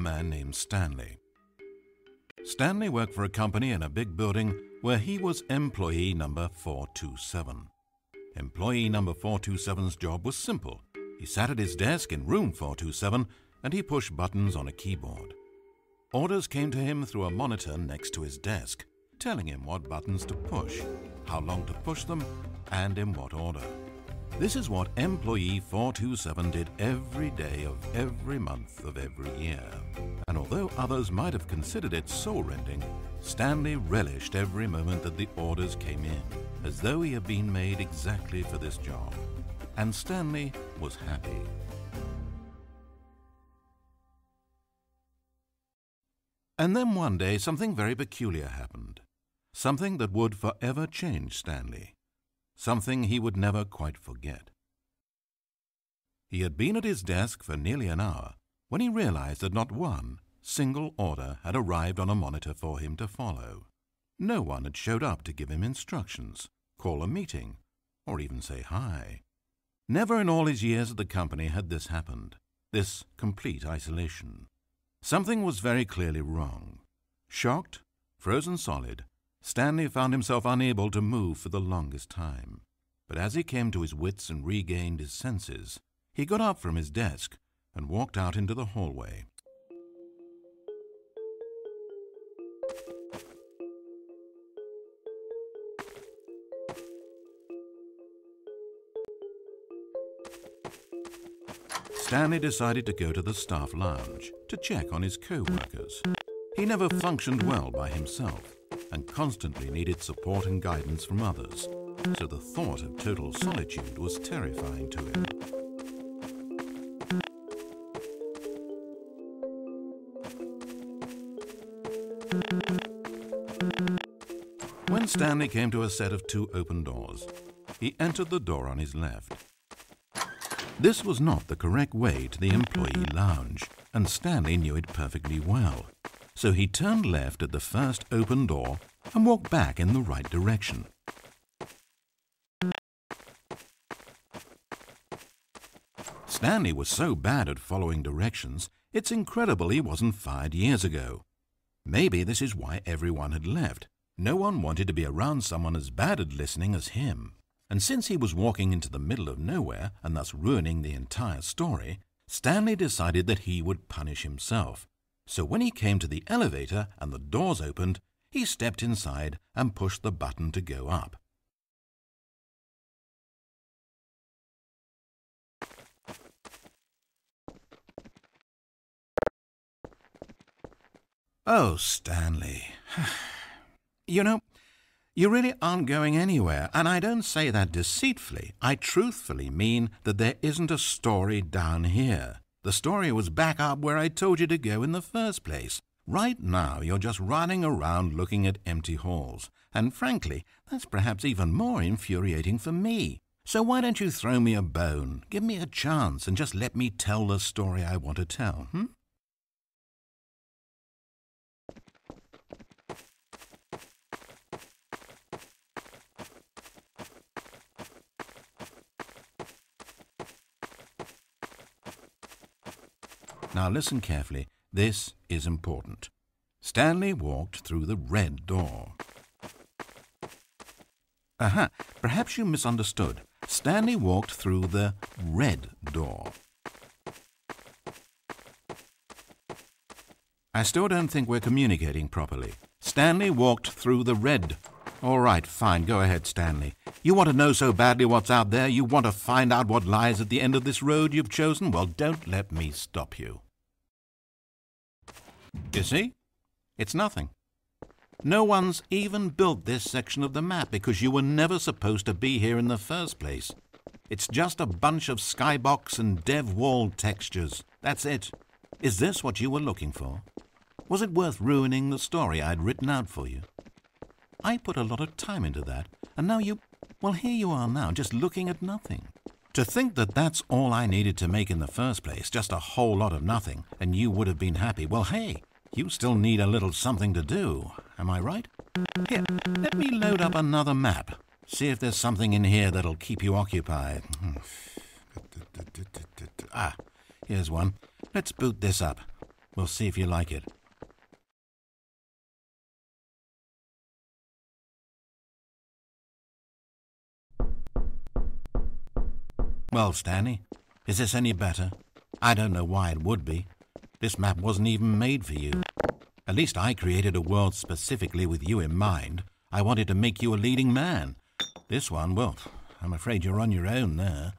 man named Stanley. Stanley worked for a company in a big building where he was employee number 427. Employee number 427's job was simple. He sat at his desk in room 427 and he pushed buttons on a keyboard. Orders came to him through a monitor next to his desk, telling him what buttons to push, how long to push them, and in what order. This is what employee 427 did every day of every month of every year. And although others might have considered it soul-rending, Stanley relished every moment that the orders came in, as though he had been made exactly for this job. And Stanley was happy. And then one day something very peculiar happened. Something that would forever change Stanley. Something he would never quite forget. He had been at his desk for nearly an hour when he realized that not one single order had arrived on a monitor for him to follow. No one had showed up to give him instructions, call a meeting, or even say hi. Never in all his years at the company had this happened, this complete isolation. Something was very clearly wrong. Shocked, frozen solid, Stanley found himself unable to move for the longest time. But as he came to his wits and regained his senses, he got up from his desk and walked out into the hallway. Stanley decided to go to the staff lounge to check on his co-workers. He never functioned well by himself and constantly needed support and guidance from others, so the thought of total solitude was terrifying to him. When Stanley came to a set of 2 open doors, he entered the door on his left. This was not the correct way to the employee lounge, and Stanley knew it perfectly well. So he turned left at the first open door and walked back in the right direction. Stanley was so bad at following directions, it's incredible he wasn't fired years ago. Maybe this is why everyone had left. No one wanted to be around someone as bad at listening as him. And since he was walking into the middle of nowhere and thus ruining the entire story, Stanley decided that he would punish himself. So when he came to the elevator and the doors opened, he stepped inside and pushed the button to go up. Oh, Stanley. You know, you really aren't going anywhere, and I don't say that deceitfully. I truthfully mean that there isn't a story down here. The story was back up where I told you to go in the first place. Right now, you're just running around looking at empty halls. And frankly, that's perhaps even more infuriating for me. So why don't you throw me a bone, give me a chance, and just let me tell the story I want to tell, Now listen carefully. This is important. Stanley walked through the red door. Aha, perhaps you misunderstood. Stanley walked through the red door. I still don't think we're communicating properly. Stanley walked through the red. All right, fine, go ahead, Stanley. You want to know so badly what's out there? You want to find out what lies at the end of this road you've chosen? Well, don't let me stop you. You see? It's nothing. No one's even built this section of the map because you were never supposed to be here in the first place. It's just a bunch of skybox and dev wall textures. That's it. Is this what you were looking for? Was it worth ruining the story I'd written out for you? I put a lot of time into that, and now well, here you are now, just looking at nothing. To think that that's all I needed to make in the first place, just a whole lot of nothing, and you would have been happy. Well, hey, you still need a little something to do. Am I right? Here, let me load up another map. See if there's something in here that'll keep you occupied. Ah, here's one. Let's boot this up. We'll see if you like it. Well, Stanley, is this any better? I don't know why it would be. This map wasn't even made for you. At least I created a world specifically with you in mind. I wanted to make you a leading man. This one, well, I'm afraid you're on your own there.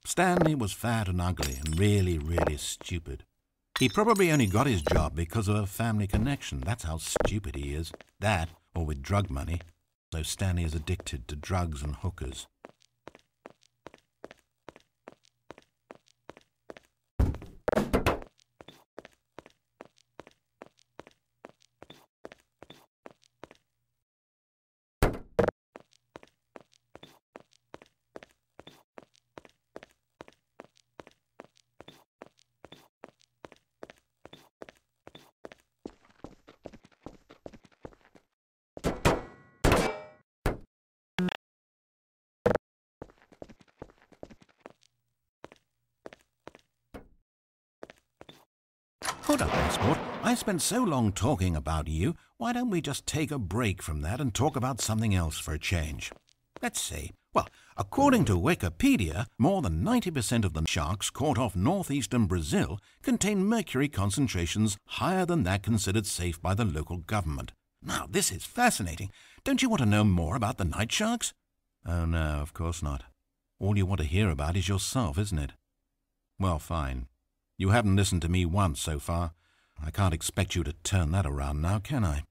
Stanley was fat and ugly and really, really stupid. He probably only got his job because of a family connection. That's how stupid he is. That, or with drug money. So Stanley is addicted to drugs and hookers. Hold up, my sport. I spent so long talking about you, why don't we just take a break from that and talk about something else for a change? Let's see. Well, according to Wikipedia, more than 90% of the sharks caught off northeastern Brazil contain mercury concentrations higher than that considered safe by the local government. Now, this is fascinating. Don't you want to know more about the night sharks? Oh, no, of course not. All you want to hear about is yourself, isn't it? Well, fine. You haven't listened to me once so far. I can't expect you to turn that around now, can I?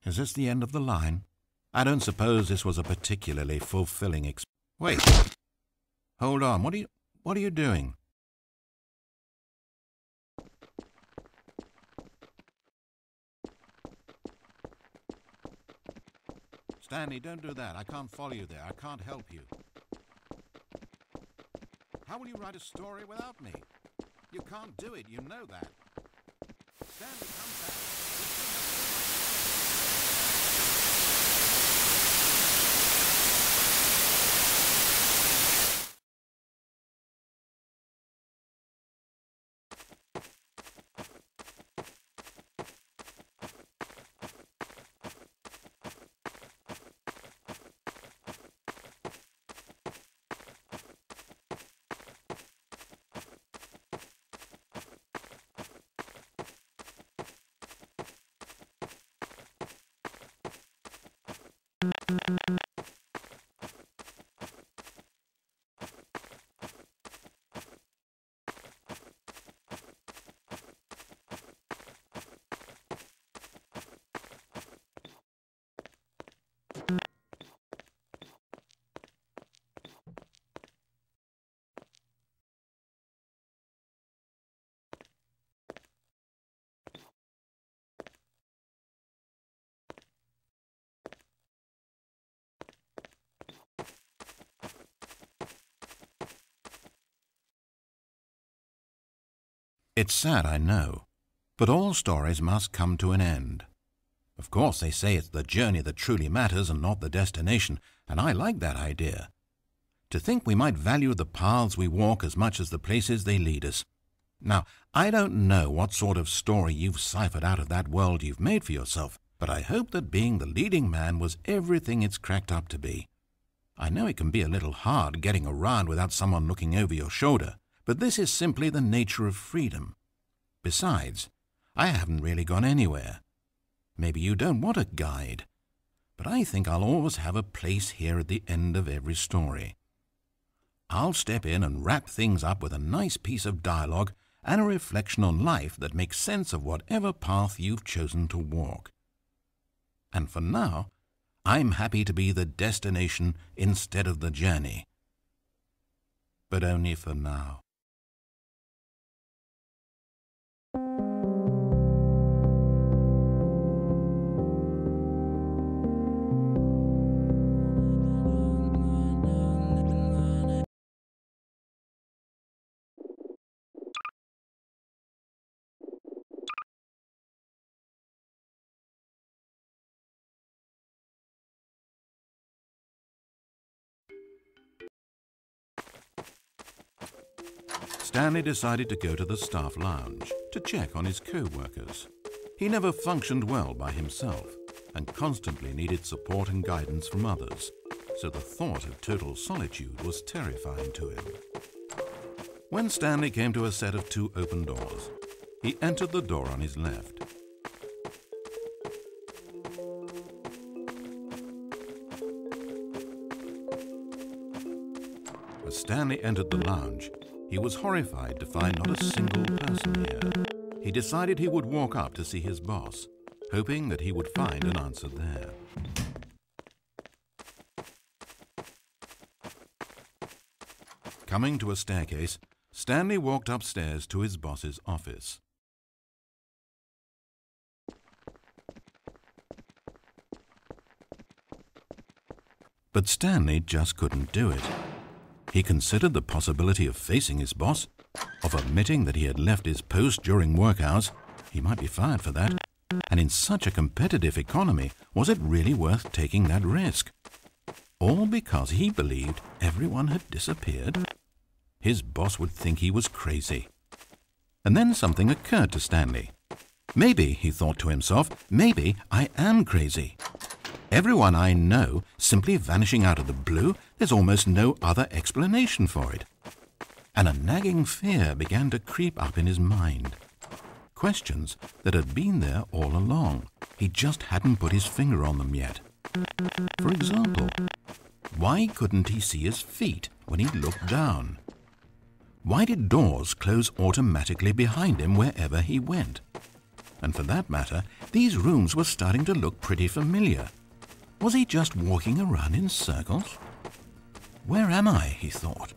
Is this the end of the line? I don't suppose this was a particularly fulfilling Wait. Hold on. What are you doing? Stanley, don't do that. I can't follow you there. I can't help you. How will you write a story without me? You can't do it. You know that. Stanley, come back. It's sad, I know, but all stories must come to an end. Of course, they say it's the journey that truly matters and not the destination, and I like that idea. To think we might value the paths we walk as much as the places they lead us. Now, I don't know what sort of story you've ciphered out of that world you've made for yourself, but I hope that being the leading man was everything it's cracked up to be. I know it can be a little hard getting around without someone looking over your shoulder, but this is simply the nature of freedom. Besides, I haven't really gone anywhere. Maybe you don't want a guide, but I think I'll always have a place here at the end of every story. I'll step in and wrap things up with a nice piece of dialogue and a reflection on life that makes sense of whatever path you've chosen to walk. And for now, I'm happy to be the destination instead of the journey. But only for now. Stanley decided to go to the staff lounge to check on his co-workers. He never functioned well by himself and constantly needed support and guidance from others, so the thought of total solitude was terrifying to him. When Stanley came to a set of 2 open doors, he entered the door on his left. As Stanley entered the lounge, he was horrified to find not a single person here. He decided he would walk up to see his boss, hoping that he would find an answer there. Coming to a staircase, Stanley walked upstairs to his boss's office. But Stanley just couldn't do it. He considered the possibility of facing his boss, of admitting that he had left his post during work hours. He might be fired for that. And in such a competitive economy, was it really worth taking that risk? All because he believed everyone had disappeared? His boss would think he was crazy. And then something occurred to Stanley. Maybe, he thought to himself, maybe I am crazy. Everyone I know simply vanishing out of the blue, there's almost no other explanation for it. And a nagging fear began to creep up in his mind. Questions that had been there all along. He just hadn't put his finger on them yet. For example, why couldn't he see his feet when he looked down? Why did doors close automatically behind him wherever he went? And for that matter, these rooms were starting to look pretty familiar. Was he just walking around in circles? Where am I, he thought.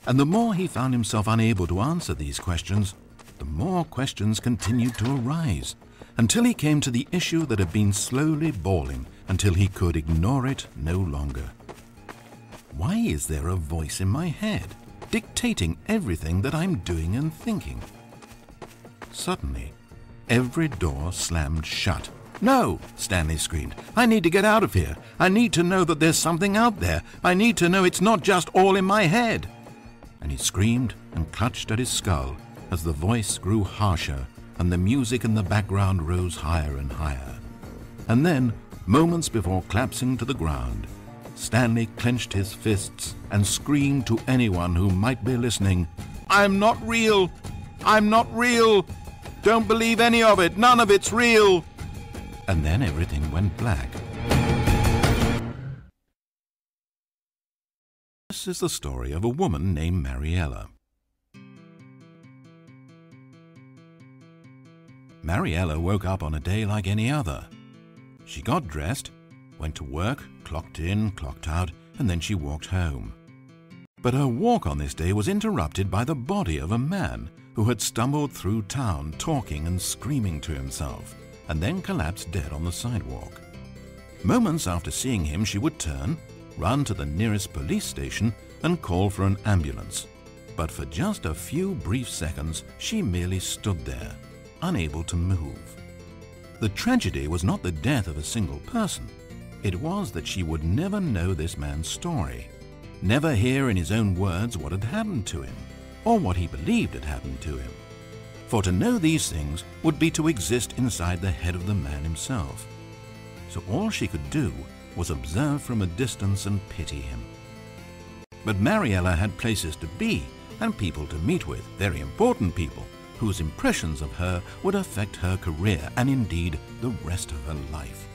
And the more he found himself unable to answer these questions, the more questions continued to arise, until he came to the issue that had been slowly boiling until he could ignore it no longer. Why is there a voice in my head, dictating everything that I'm doing and thinking? Suddenly, every door slammed shut. "No!" Stanley screamed. "I need to get out of here. I need to know that there's something out there. I need to know it's not just all in my head." And he screamed and clutched at his skull as the voice grew harsher and the music in the background rose higher and higher. And then, moments before collapsing to the ground, Stanley clenched his fists and screamed to anyone who might be listening, "I'm not real! I'm not real! Don't believe any of it! None of it's real!" And then everything went black. This is the story of a woman named Mariella. Mariella woke up on a day like any other. She got dressed, went to work, clocked in, clocked out, and then she walked home. But her walk on this day was interrupted by the body of a man who had stumbled through town talking and screaming to himself, and then collapsed dead on the sidewalk. Moments after seeing him, she would turn, run to the nearest police station, and call for an ambulance. But for just a few brief seconds, she merely stood there, unable to move. The tragedy was not the death of a single person. It was that she would never know this man's story, never hear in his own words what had happened to him, or what he believed had happened to him. for to know these things would be to exist inside the head of the man himself. So all she could do was observe from a distance and pity him. But Mariella had places to be and people to meet with, very important people, whose impressions of her would affect her career and indeed the rest of her life.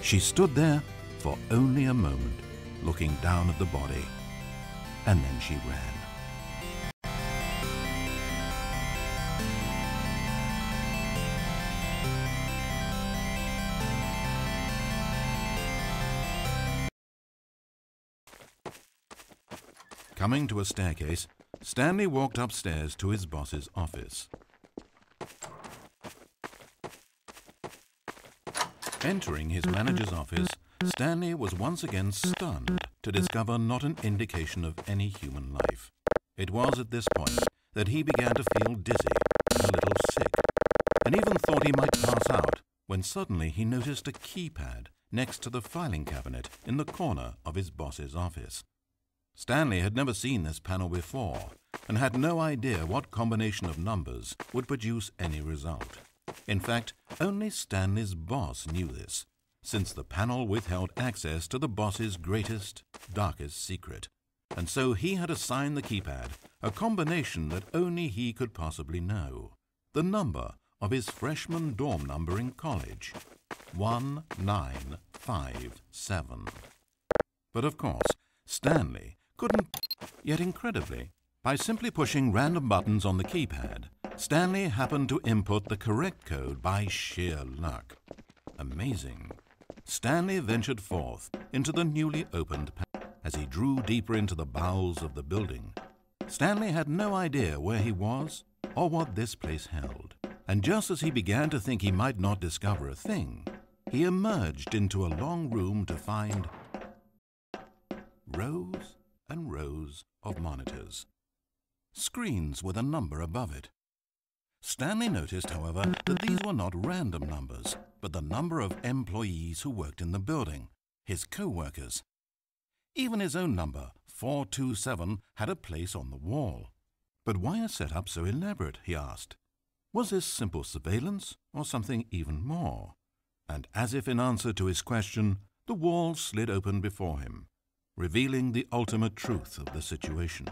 She stood there for only a moment, looking down at the body, and then she ran. Coming to a staircase, Stanley walked upstairs to his boss's office. Entering his manager's office, Stanley was once again stunned to discover not an indication of any human life. It was at this point that he began to feel dizzy and a little sick, and even thought he might pass out, when suddenly he noticed a keypad next to the filing cabinet in the corner of his boss's office. Stanley had never seen this panel before and had no idea what combination of numbers would produce any result. In fact, only Stanley's boss knew this, since the panel withheld access to the boss's greatest, darkest secret, and so he had assigned the keypad a combination that only he could possibly know, the number of his freshman dorm number in college, 1957. But of course, Stanley couldn't, yet incredibly, by simply pushing random buttons on the keypad, Stanley happened to input the correct code by sheer luck. Amazing. Stanley ventured forth into the newly opened panel. As he drew deeper into the bowels of the building, Stanley had no idea where he was or what this place held. And just as he began to think he might not discover a thing, he emerged into a long room to find rows and rows of monitors, screens with a number above it. Stanley noticed, however, that these were not random numbers, but the number of employees who worked in the building, his co-workers. Even his own number, 427, had a place on the wall. But why a setup so elaborate, he asked. Was this simple surveillance or something even more? And as if in answer to his question, the wall slid open before him, revealing the ultimate truth of the situation.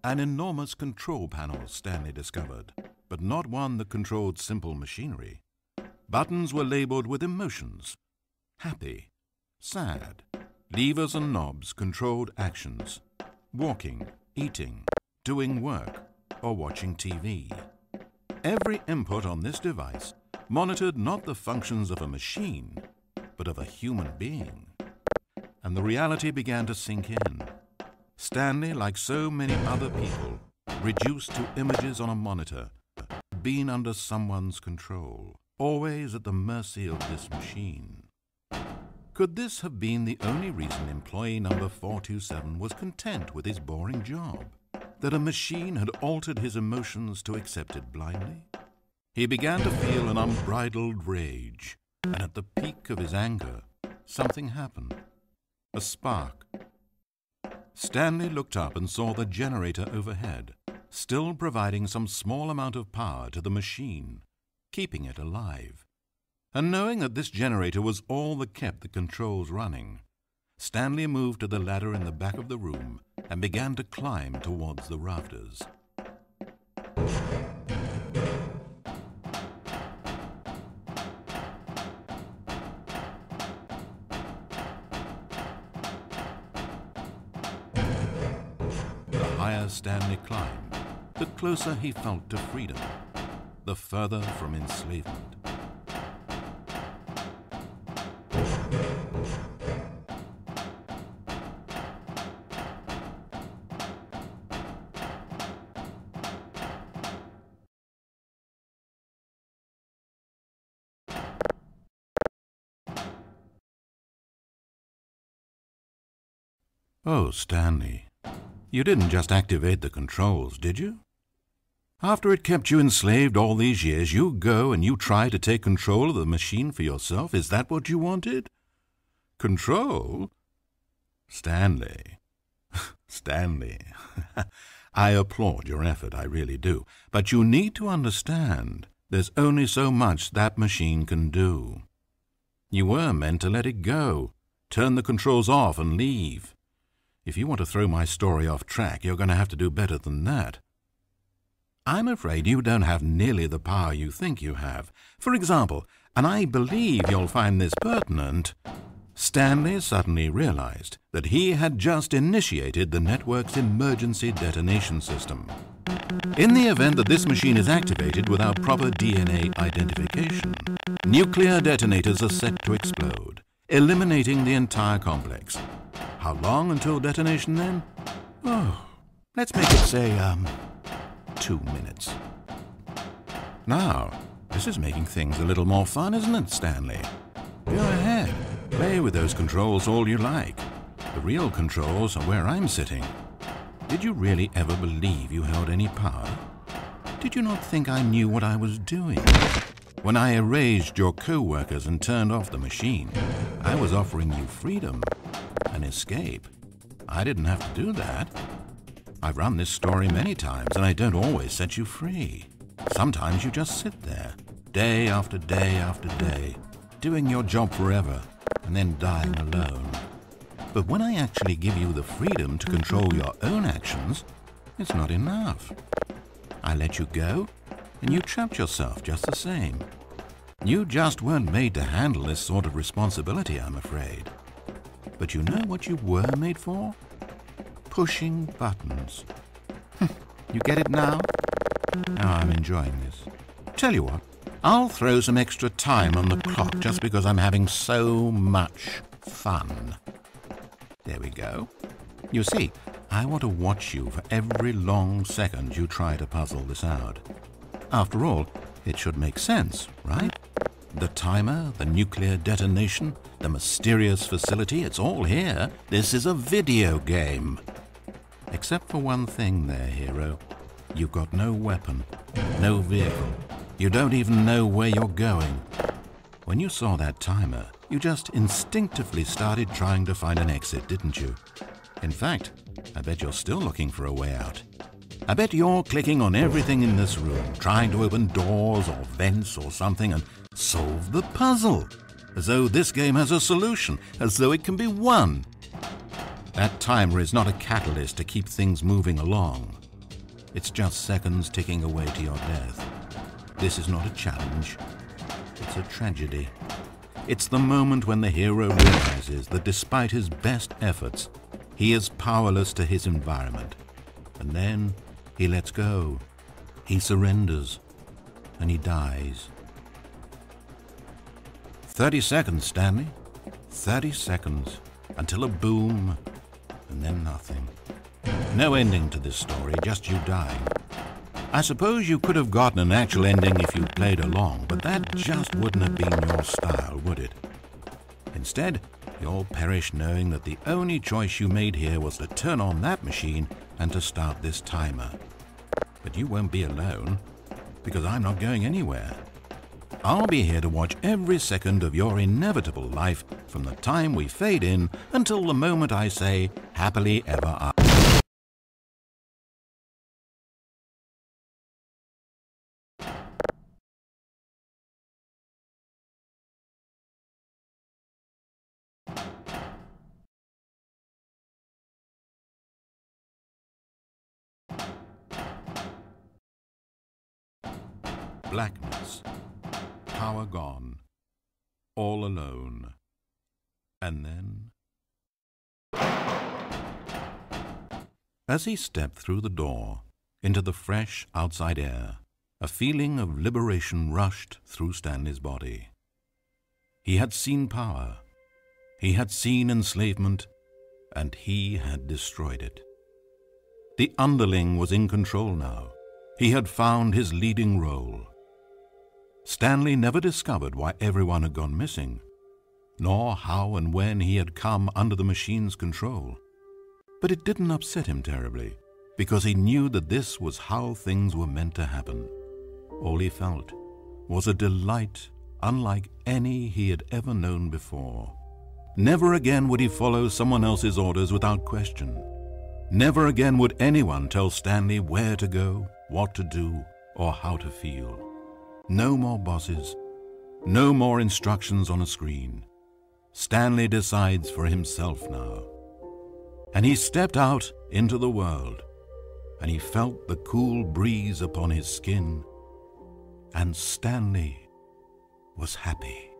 An enormous control panel, Stanley discovered, but not one that controlled simple machinery. Buttons were labeled with emotions. Happy, sad. Levers and knobs controlled actions. Walking, eating, doing work, or watching TV. Every input on this device monitored not the functions of a machine, but of a human being. And the reality began to sink in. Stanley, like so many other people, reduced to images on a monitor, been under someone's control, always at the mercy of this machine. Could this have been the only reason employee number 427 was content with his boring job? That a machine had altered his emotions to accept it blindly? He began to feel an unbridled rage, and at the peak of his anger, something happened. A spark. Stanley looked up and saw the generator overhead, still providing some small amount of power to the machine, keeping it alive. And knowing that this generator was all that kept the controls running, Stanley moved to the ladder in the back of the room and began to climb towards the rafters. The higher Stanley climbed, the closer he felt to freedom, the further from enslavement. Oh, Stanley, you didn't just activate the controls, did you? After it kept you enslaved all these years, you go and you try to take control of the machine for yourself? Is that what you wanted? Control? Stanley. Stanley. I applaud your effort, I really do. But you need to understand, there's only so much that machine can do. You were meant to let it go, turn the controls off and leave. If you want to throw my story off track, you're going to have to do better than that. I'm afraid you don't have nearly the power you think you have. For example, and I believe you'll find this pertinent, Stanley suddenly realized that he had just initiated the network's emergency detonation system. In the event that this machine is activated without proper DNA identification, nuclear detonators are set to explode, eliminating the entire complex. How long until detonation then? Oh, let's make it say, 2 minutes. Now, this is making things a little more fun, isn't it, Stanley? Go ahead, play with those controls all you like. The real controls are where I'm sitting. Did you really ever believe you held any power? Did you not think I knew what I was doing? When I erased your co-workers and turned off the machine, I was offering you freedom, an escape. I didn't have to do that. I've run this story many times, and I don't always set you free. Sometimes you just sit there, day after day after day, doing your job forever, and then dying alone. But when I actually give you the freedom to control your own actions, it's not enough. I let you go, and you trapped yourself just the same. You just weren't made to handle this sort of responsibility, I'm afraid. But you know what you were made for? Pushing buttons. You get it now? Oh, I'm enjoying this. Tell you what, I'll throw some extra time on the clock just because I'm having so much fun. There we go. You see, I want to watch you for every long second you try to puzzle this out. After all, it should make sense, right? The timer, the nuclear detonation, the mysterious facility, it's all here. This is a video game. Except for one thing there, hero. You've got no weapon, no vehicle. You don't even know where you're going. When you saw that timer, you just instinctively started trying to find an exit, didn't you? In fact, I bet you're still looking for a way out. I bet you're clicking on everything in this room, trying to open doors or vents or something and solve the puzzle, as though this game has a solution, as though it can be won. That timer is not a catalyst to keep things moving along. It's just seconds ticking away to your death. This is not a challenge. It's a tragedy. It's the moment when the hero realizes that despite his best efforts, he is powerless to his environment. And then he lets go. He surrenders. And he dies. 30 seconds, Stanley. 30 seconds. Until a boom, and then nothing. No ending to this story, just you dying. I suppose you could have gotten an actual ending if you'd played along, but that just wouldn't have been your style, would it? Instead, you'll perish knowing that the only choice you made here was to turn on that machine and to start this timer. But you won't be alone, because I'm not going anywhere. I'll be here to watch every second of your inevitable life from the time we fade in until the moment I say, happily ever after. Blackness, power gone, all alone, and then... As he stepped through the door into the fresh outside air, a feeling of liberation rushed through Stanley's body. He had seen power, he had seen enslavement, and he had destroyed it. The underling was in control now. He had found his leading role. Stanley never discovered why everyone had gone missing, nor how and when he had come under the machine's control. But it didn't upset him terribly, because he knew that this was how things were meant to happen. All he felt was a delight unlike any he had ever known before. Never again would he follow someone else's orders without question. Never again would anyone tell Stanley where to go, what to do, or how to feel. No more bosses, no more instructions on a screen. Stanley decides for himself now. And he stepped out into the world, and he felt the cool breeze upon his skin, and Stanley was happy.